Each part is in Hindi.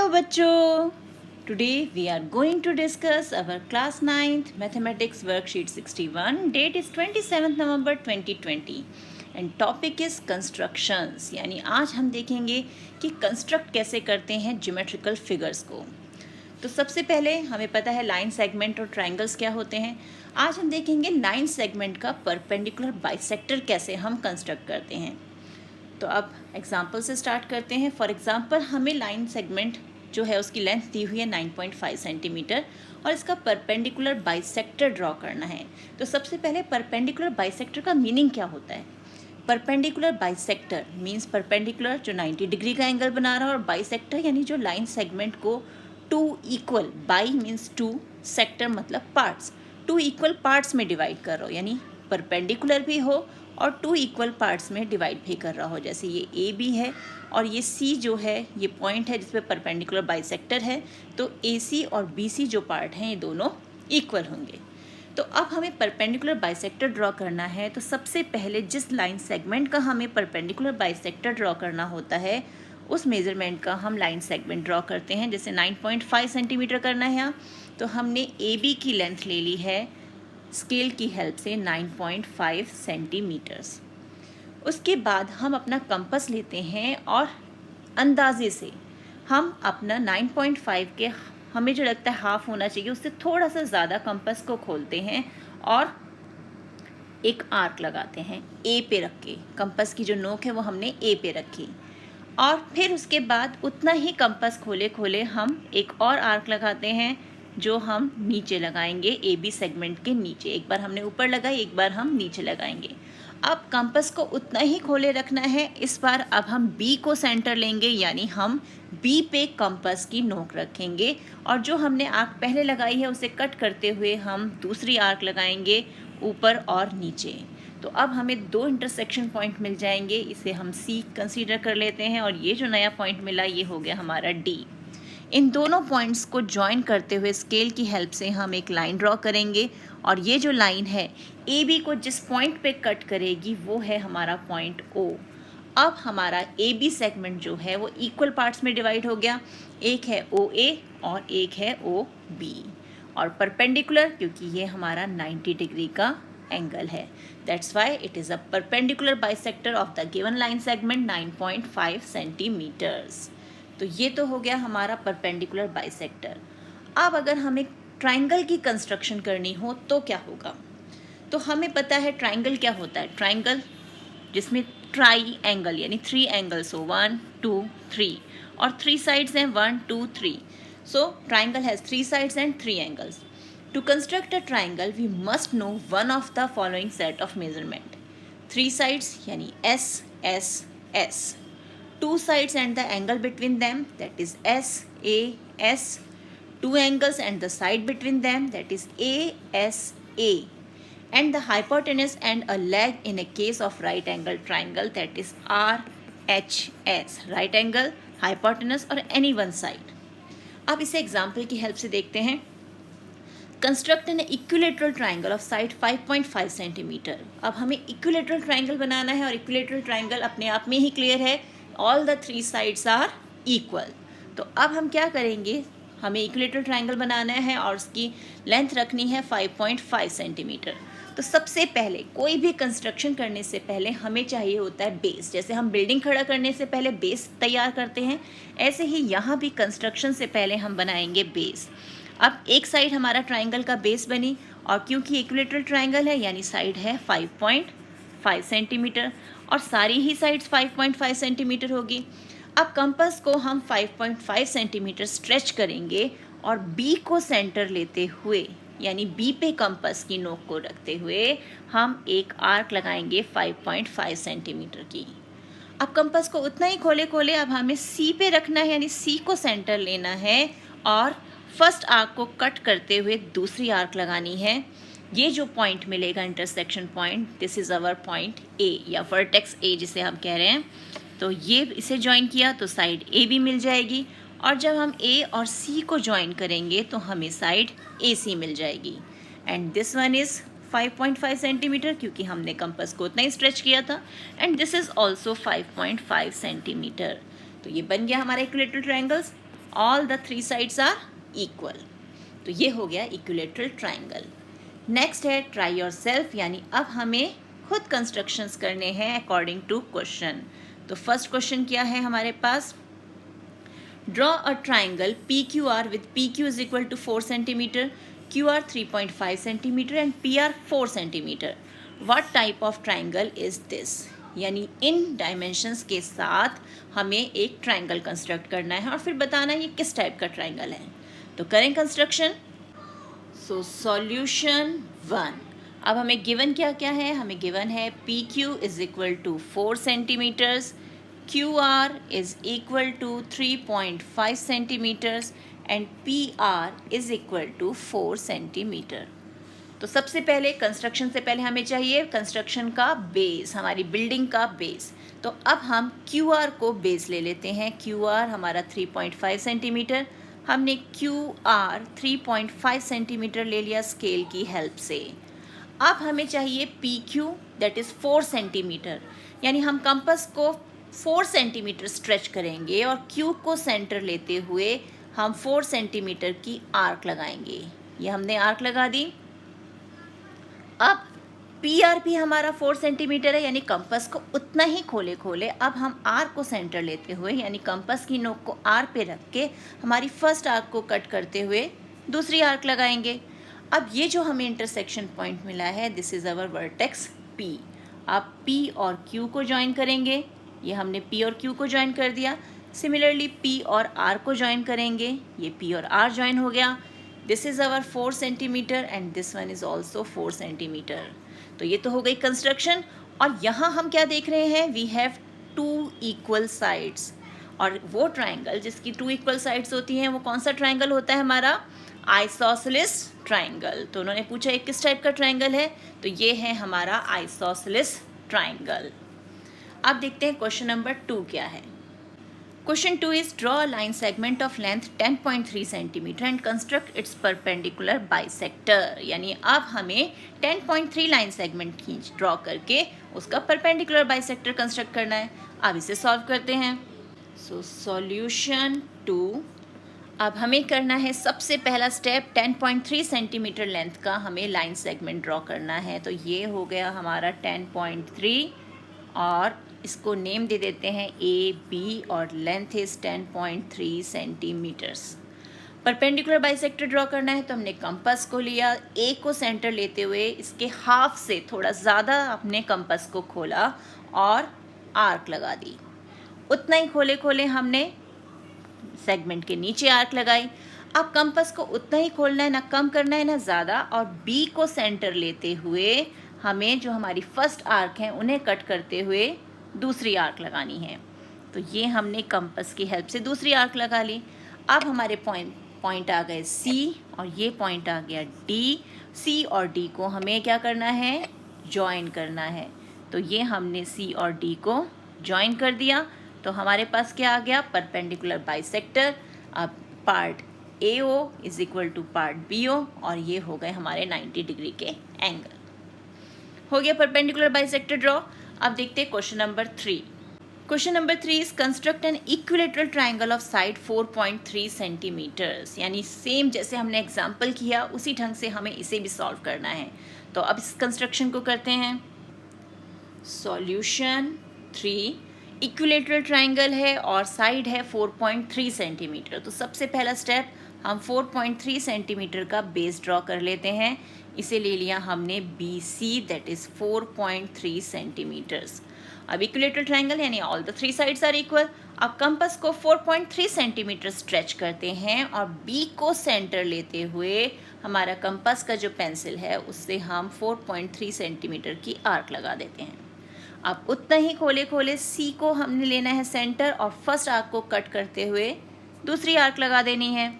Hello बच्चों, today we are going to discuss our class 9th mathematics worksheet 61. Date is 27th November 2020 and topic is constructions. यानी आज हम देखेंगे कि कंस्ट्रक्ट कैसे करते हैं ज्योमेट्रिकल फिगर्स को. तो सबसे पहले हमें पता है लाइन सेगमेंट और ट्रायंगल्स क्या होते हैं. आज हम देखेंगे लाइन सेगमेंट का परपेंडिकुलर बाइसेक्टर कैसे हम कंस्ट्रक्ट करते हैं. तो अब एग्जाम्पल से स्टार्ट करते हैं. फॉर एग्जाम्पल हमें लाइन सेगमेंट जो है उसकी लेंथ दी हुई है 9.5 सेंटीमीटर और इसका परपेंडिकुलर बाइसेक्टर ड्रॉ करना है. तो सबसे पहले परपेंडिकुलर बाइसेक्टर का मीनिंग क्या होता है. परपेंडिकुलर बाइसेक्टर मींस परपेंडिकुलर जो 90 डिग्री का एंगल बना रहा है, और बाइसेक्टर यानी जो लाइन सेगमेंट को two equal, bi means two, sector मतलब पार्ट्स, टू इक्वल पार्ट्स में डिवाइड कर रहा हो, यानी परपेंडिकुलर भी हो और टू इक्वल पार्ट्स में डिवाइड भी कर रहा हो. जैसे ये ए बी है और ये सी जो है ये पॉइंट है जिसपे परपेंडिकुलर बाइसेक्टर है. तो ए सी और बी सी जो पार्ट हैं ये दोनों इक्वल होंगे. तो अब हमें परपेंडिकुलर बाइसेक्टर ड्रॉ करना है. तो सबसे पहले जिस लाइन सेगमेंट का हमें परपेंडिकुलर बाइसेक्टर ड्रॉ करना होता है उस मेजरमेंट का हम लाइन सेगमेंट ड्रॉ करते हैं. जैसे 9.5 सेंटीमीटर करना है यहाँ, तो हमने ए बी की लेंथ ले ली है स्केल की हेल्प से 9.5 सेंटीमीटर्स. उसके बाद हम अपना कंपास लेते हैं और अंदाजे से हम अपना 9.5 के, हमें जो लगता है हाफ होना चाहिए उससे थोड़ा सा ज़्यादा कंपास को खोलते हैं और एक आर्क लगाते हैं ए पे रख के. कंपास की जो नोक है वो हमने ए पे रखी और फिर उसके बाद उतना ही कंपास खोले खोले हम एक और आर्क लगाते हैं जो हम नीचे लगाएंगे ए बी सेगमेंट के नीचे. एक बार हमने ऊपर लगाई, एक बार हम नीचे लगाएंगे. अब कंपास को उतना ही खोले रखना है. इस बार अब हम बी को सेंटर लेंगे, यानी हम बी पे कंपास की नोक रखेंगे और जो हमने आर्क पहले लगाई है उसे कट करते हुए हम दूसरी आर्क लगाएंगे ऊपर और नीचे. तो अब हमें दो इंटरसेक्शन पॉइंट मिल जाएंगे. इसे हम सी कंसीडर कर लेते हैं और ये जो नया पॉइंट मिला ये हो गया हमारा डी. इन दोनों पॉइंट्स को जॉइन करते हुए स्केल की हेल्प से हम एक लाइन ड्रॉ करेंगे और ये जो लाइन है ए बी को जिस पॉइंट पे कट करेगी वो है हमारा पॉइंट ओ. अब हमारा ए बी सेगमेंट जो है वो इक्वल पार्ट्स में डिवाइड हो गया. एक है ओ ए और एक है ओ बी और परपेंडिकुलर क्योंकि ये हमारा 90 डिग्री का एंगल है. That's why it is a perpendicular bisector of the given line segment 9.5 centimetres. तो ये तो हो गया हमारा परपेंडिकुलर बाइसेक्टर. अब अगर हमें ट्रायंगल की कंस्ट्रक्शन करनी हो तो क्या होगा. तो हमें पता है ट्रायंगल क्या होता है. ट्रायंगल जिसमें ट्राई एंगल यानी 3 एंगल्स हो, 1 2 3 और 3 साइड्स हैं 1 2 3. So triangle has 3 sides and 3 angles. To construct a triangle we must know one of the following set of measurement. 3 sides यानी S S S, 2 sides and the angle between them, that is S A S, 2 angles and the side between them, that is A S A, and the hypotenuse and a leg in a case of right angle triangle, that is R H S, right angle, hypotenuse or any one side. अब इसे एग्जाम्पल की हेल्प से देखते हैं. Construct an equilateral triangle of side 5.5 centimetre. अब हमें इक्विलेटरल ट्राइंगल बनाना है और इक्विलेटरल ट्राइंगल अपने आप में ही क्लियर है, all the 3 sides are equal. तो अब हम क्या करेंगे, हमें इक्विलेटरल ट्राइंगल बनाना है और उसकी लेंथ रखनी है 5.5 सेंटीमीटर. तो सबसे पहले कोई भी कंस्ट्रक्शन करने से पहले हमें चाहिए होता है बेस. जैसे हम बिल्डिंग खड़ा करने से पहले बेस तैयार करते हैं, ऐसे ही यहाँ भी कंस्ट्रक्शन से पहले हम बनाएंगे बेस. अब एक साइड हमारा ट्राइंगल का बेस बनी और क्योंकि इक्विलेटरल ट्राइंगल है यानी साइड है 5.5 सेंटीमीटर और सारी ही साइड्स 5.5 सेंटीमीटर होगी. अब कंपास को हम 5.5 सेंटीमीटर स्ट्रेच करेंगे और बी को सेंटर लेते हुए यानी बी पे कंपास की नोक को रखते हुए हम एक आर्क लगाएंगे 5.5 सेंटीमीटर की. अब कंपास को उतना ही खोले खोले अब हमें सी पे रखना है यानी सी को सेंटर लेना है और फर्स्ट आर्क को कट करते हुए दूसरी आर्क लगानी है. ये जो पॉइंट मिलेगा intersection point, this is our point A या वर्टेक्स ए जिसे हम कह रहे हैं. तो ये इसे ज्वाइन किया तो साइड ए बी मिल जाएगी और जब हम ए और सी को ज्वाइन करेंगे तो हमें साइड ए सी मिल जाएगी. And this one is 5.5 centimetre क्योंकि हमने कंपास को उतना ही स्ट्रेच किया था. And this is also 5.5 centimetre. तो ये बन गया हमारा equilateral triangles. All the three sides are equal. तो ये हो गया इक्विलेटरल ट्राइंगल। नेक्स्ट है ट्राई योर सेल्फ, यानी अब हमें खुद कंस्ट्रक्शंस करने हैं अकॉर्डिंग टू क्वेश्चन। तो फर्स्ट क्वेश्चन क्या है हमारे पास, draw a triangle PQR with PQ is equal to 4 cm, QR 3.5 cm and PR 4 cm. What type of triangle is this? यानी इन डायमेंशंस के साथ हमें एक ट्राइंगल कंस्ट्रक्ट करना है और फिर बताना है ये किस टाइप का ट्राइंगल है। तो करें कंस्ट्रक्शन। सो सॉल्यूशन 1, अब हमें गिवन क्या क्या है, हमें गिवन है PQ is equal to 4 centimeters, QR is equal to 3.5 centimeters and PR is equal to 4 centimeter. तो सबसे पहले कंस्ट्रक्शन से पहले हमें चाहिए कंस्ट्रक्शन का बेस, हमारी बिल्डिंग का बेस। तो अब हम QR को बेस ले लेते हैं। QR हमारा 3.5 सेंटीमीटर, हमने QR 3.5 सेंटीमीटर ले लिया स्केल की हेल्प से। अब हमें चाहिए PQ दैट इज़ 4 सेंटीमीटर, यानी हम कंपास को 4 सेंटीमीटर स्ट्रेच करेंगे और Q को सेंटर लेते हुए हम 4 सेंटीमीटर की आर्क लगाएंगे। ये हमने आर्क लगा दी। अब PR भी हमारा 4 सेंटीमीटर है, यानी कंपास को उतना ही खोले खोले अब हम आर्क को सेंटर लेते हुए, यानी कंपास की नोक को R पे रख के हमारी फर्स्ट आर्क को कट करते हुए दूसरी आर्क लगाएंगे। अब ये जो हमें इंटरसेक्शन पॉइंट मिला है, this is our vertex P। अब P और Q को ज्वाइन करेंगे, ये हमने P और Q को ज्वाइन कर दिया। सिमिलरली P और R को ज्वाइन करेंगे, ये P और R ज्वाइन हो गया। This is our 4 centimetre and this one is also 4 centimetre. तो ये तो हो गई कंस्ट्रक्शन। और यहाँ हम क्या देख रहे हैं, वी हैव 2 इक्वल साइड्स। और वो ट्राइंगल जिसकी 2 इक्वल साइड्स होती हैं वो कौन सा ट्राइंगल होता है हमारा, आइसोसेलेस ट्राइंगल। तो उन्होंने पूछा ये किस टाइप का ट्राइंगल है, तो ये है हमारा आइसोसेलेस ट्राइंगल। अब देखते हैं क्वेश्चन नंबर 2 क्या है। Question 2 is draw a line segment of length 10.3 centimetre and construct it's perpendicular bisector. यानी अब हमें 10.3 लाइन सेगमेंट खींच ड्रॉ करके उसका परपेंडिकुलर बाइसेक्टर कंस्ट्रक्ट करना है। अब इसे सॉल्व करते हैं। सो सॉल्यूशन 2, अब हमें करना है सबसे पहला स्टेप 10.3 सेंटीमीटर लेंथ का हमें लाइन सेगमेंट ड्रॉ करना है। तो ये हो गया हमारा 10.3 और इसको नेम दे देते हैं AB और length is 10.3 centimetres. Perpendicular bisector draw करना है तो हमने कंपास को लिया, A को सेंटर लेते हुए इसके हाफ से थोड़ा ज़्यादा अपने कंपास को खोला और आर्क लगा दी। उतना ही खोले खोले हमने सेगमेंट के नीचे आर्क लगाई। अब कंपास को उतना ही खोलना है, ना कम करना है ना ज़्यादा, और B को सेंटर लेते हुए हमें जो हमारी फर्स्ट आर्क हैं उन्हें कट करते हुए दूसरी आर्क लगानी है। तो ये हमने कंपास की हेल्प से दूसरी आर्क लगा ली। अब हमारे पॉइंट आ गए C और ये पॉइंट आ गया D। C और D को हमें क्या करना है, ज्वाइन करना है। तो ये हमने C और D को ज्वाइन कर दिया। तो हमारे पास क्या आ गया, परपेंडिकुलर बाइसेक्टर। अब part AO is equal to part BO और ये हो गए हमारे 90 डिग्री के एंगल। हो गया परपेंडिकुलर बाइसेक्टर ड्रॉ। अब देखते हैं question number 3। Question number 3 is construct an equilateral triangle of side 4.3 centimetres. यानी सेम जैसे हमने एग्जाम्पल किया उसी ढंग से हमें इसे भी सॉल्व करना है। तो अब इस कंस्ट्रक्शन को करते हैं। सॉल्यूशन 3, इक्विलेटरल ट्राइंगल है और साइड है 4.3 सेंटीमीटर। तो सबसे पहला स्टेप हम 4.3 सेंटीमीटर का बेस ड्रॉ कर लेते हैं। इसे ले लिया हमने BC दैट इज़ 4.3 सेंटीमीटर्स। अब इक्विलेटरल ट्राइंगल यानी all the 3 sides are equal. अब कंपास को 4.3 सेंटीमीटर स्ट्रेच करते हैं और B को सेंटर लेते हुए हमारा कंपास का जो पेंसिल है उससे हम 4.3 सेंटीमीटर की आर्क लगा देते हैं। अब उतना ही खोले खोले C को हमने लेना है सेंटर और फर्स्ट आर्क को कट करते हुए दूसरी आर्क लगा देनी है।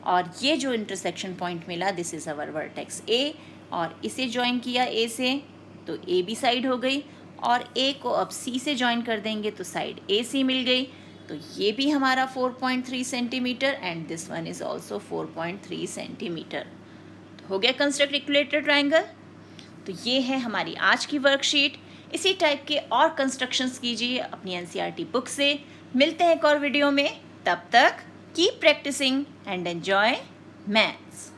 और ये जो इंटरसेक्शन पॉइंट मिला this is our vertex A और इसे ज्वाइन किया A से तो AB साइड हो गई और A को अब C से ज्वाइन कर देंगे तो साइड AC मिल गई। तो ये भी हमारा 4.3 centimetre and this one is also 4.3 centimetre. तो हो गया कंस्ट्रक्ट इक्विलेटरल ट्राइंगल। तो ये है हमारी आज की वर्कशीट। इसी टाइप के और कंस्ट्रक्शंस कीजिए अपनी NCERT बुक से। मिलते हैं एक और वीडियो में, तब तक Keep practicing and enjoy maths.